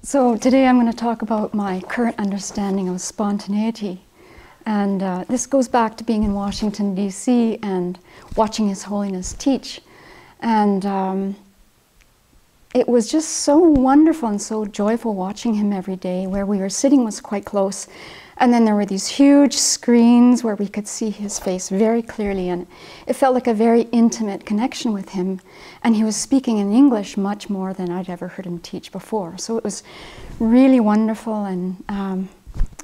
So today I'm going to talk about my current understanding of spontaneity. And this goes back to being in Washington, D.C. and watching His Holiness teach. And it was just so wonderful and so joyful watching him every day. Where we were sitting was quite close. And then there were these huge screens where we could see his face very clearly. And it felt like a very intimate connection with him. And he was speaking in English much more than I'd ever heard him teach before. So it was really wonderful, and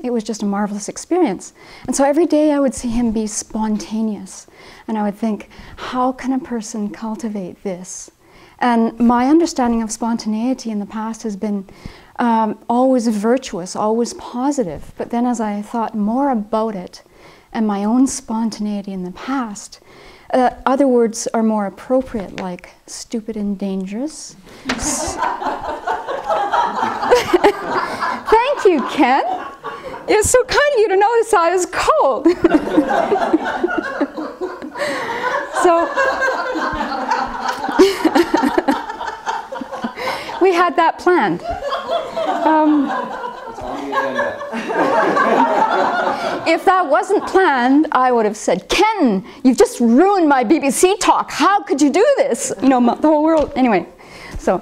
it was just a marvelous experience. And so every day I would see him be spontaneous. And I would think, how can a person cultivate this? And my understanding of spontaneity in the past has been always virtuous, always positive. But then as I thought more about it and my own spontaneity in the past, other words are more appropriate, like stupid and dangerous. Thank you, Ken. It was so kind of you to notice I was cold. So we had that planned. If that wasn't planned, I would have said, Ken, you've just ruined my BBC talk. How could you do this? You know, the whole world. Anyway, so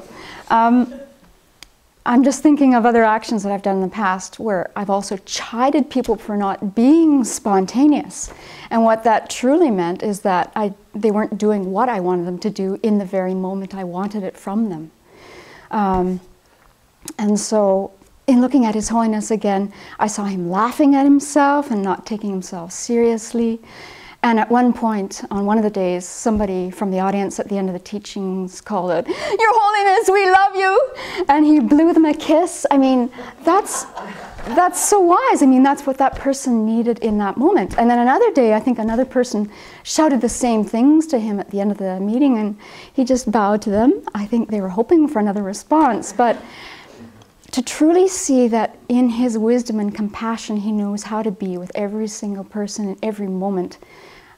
I'm just thinking of other actions that I've done in the past where I've also chided people for not being spontaneous. And what that truly meant is that they weren't doing what I wanted them to do in the very moment I wanted it from them. And so in looking at His Holiness again, I saw him laughing at himself and not taking himself seriously. And at one point, on one of the days, somebody from the audience at the end of the teachings called out, "Your Holiness, we love you!" And he blew them a kiss. I mean, that's so wise. I mean, that's what that person needed in that moment. And then another day, I think another person shouted the same things to him at the end of the meeting, and he just bowed to them. I think they were hoping for another response. But to truly see that in his wisdom and compassion, he knows how to be with every single person in every moment.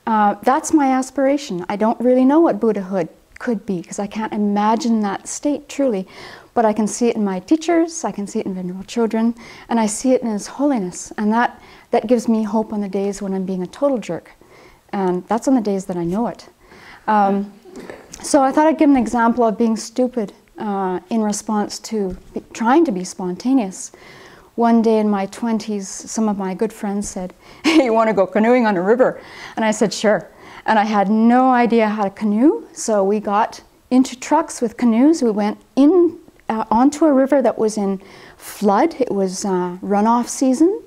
That's my aspiration. I don't really know what Buddhahood could be, because I can't imagine that state truly. But I can see it in my teachers, I can see it in Venerable Children, and I see it in His Holiness. And that gives me hope on the days when I'm being a total jerk. And that's on the days that I know it. So I thought I'd give an example of being stupid in response to trying to be spontaneous. One day in my 20s, some of my good friends said, "Hey, you want to go canoeing on a river?" And I said, "Sure." And I had no idea how to canoe, so we got into trucks with canoes. We went in onto a river that was in flood. It was runoff season.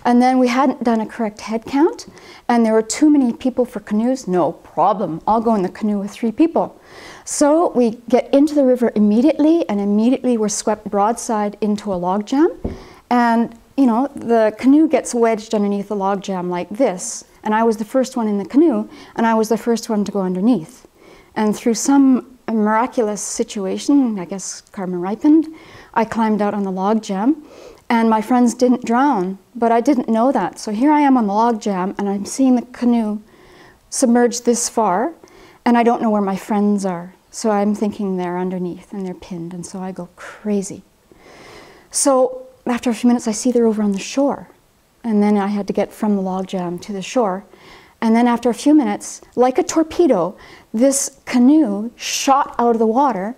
And then we hadn't done a correct head count, and there were too many people for canoes. No problem. I'll go in the canoe with 3 people. So we get into the river immediately, and immediately we're swept broadside into a log jam. And, you know, the canoe gets wedged underneath the log jam like this. And I was the first one in the canoe, and I was the first one to go underneath. And through some miraculous situation, I guess karma ripened, I climbed out on the log jam. And my friends didn't drown, but I didn't know that. So here I am on the log jam, and I'm seeing the canoe submerged this far, and I don't know where my friends are. So I'm thinking they're underneath, and they're pinned, and so I go crazy. So after a few minutes, I see they're over on the shore. And then I had to get from the log jam to the shore. And then after a few minutes, like a torpedo, this canoe shot out of the water,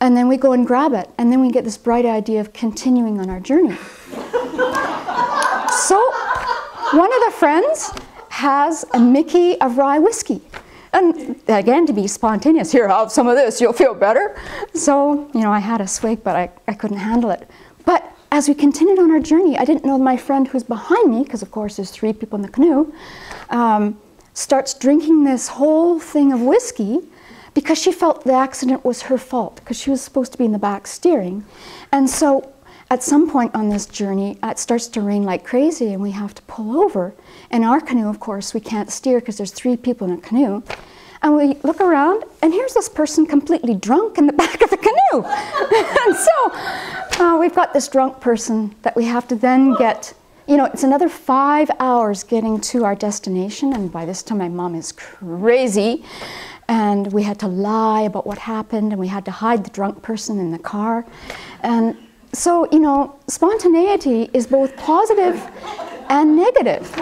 and then we go and grab it, and then we get this bright idea of continuing on our journey. So one of the friends has a Mickey of rye whiskey. And again, to be spontaneous, "Here, have some of this, you'll feel better." So, you know, I had a swig, but I couldn't handle it. But as we continued on our journey, I didn't know my friend who's behind me, because of course there's 3 people in the canoe, starts drinking this whole thing of whiskey because she felt the accident was her fault, because she was supposed to be in the back steering. And so at some point on this journey, it starts to rain like crazy, and we have to pull over. In our canoe, of course, we can't steer because there's 3 people in a canoe. And we look around, and here's this person completely drunk in the back of the canoe. And so we've got this drunk person that we have to then get, you know, it's another 5 hours getting to our destination. And by this time, my mom is crazy. And we had to lie about what happened, and we had to hide the drunk person in the car. And So, you know, spontaneity is both positive and negative.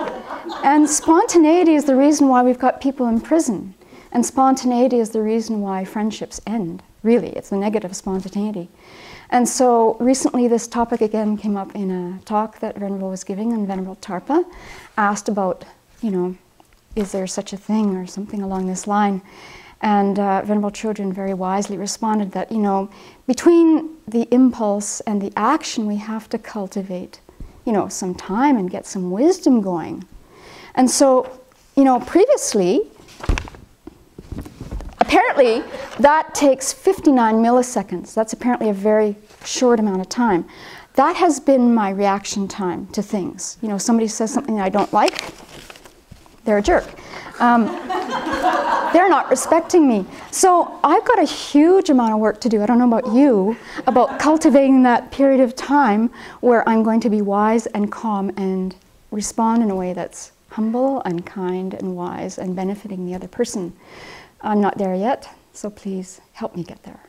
And spontaneity is the reason why we've got people in prison. And spontaneity is the reason why friendships end. Really, it's the negative spontaneity. And so recently this topic again came up in a talk that Venerable was giving, and Venerable Tarpa asked about, you know, is there such a thing or something along this line? And Venerable Children very wisely responded that, you know, between the impulse and the action, we have to cultivate, you know, some time and get some wisdom going. And so, you know, previously, apparently that takes 59 milliseconds. That's apparently a very short amount of time. That has been my reaction time to things. You know, somebody says something that I don't like, they're a jerk. They're not respecting me. So I've got a huge amount of work to do, I don't know about you, about cultivating that period of time where I'm going to be wise and calm and respond in a way that's humble and kind and wise and benefiting the other person. I'm not there yet, so please help me get there.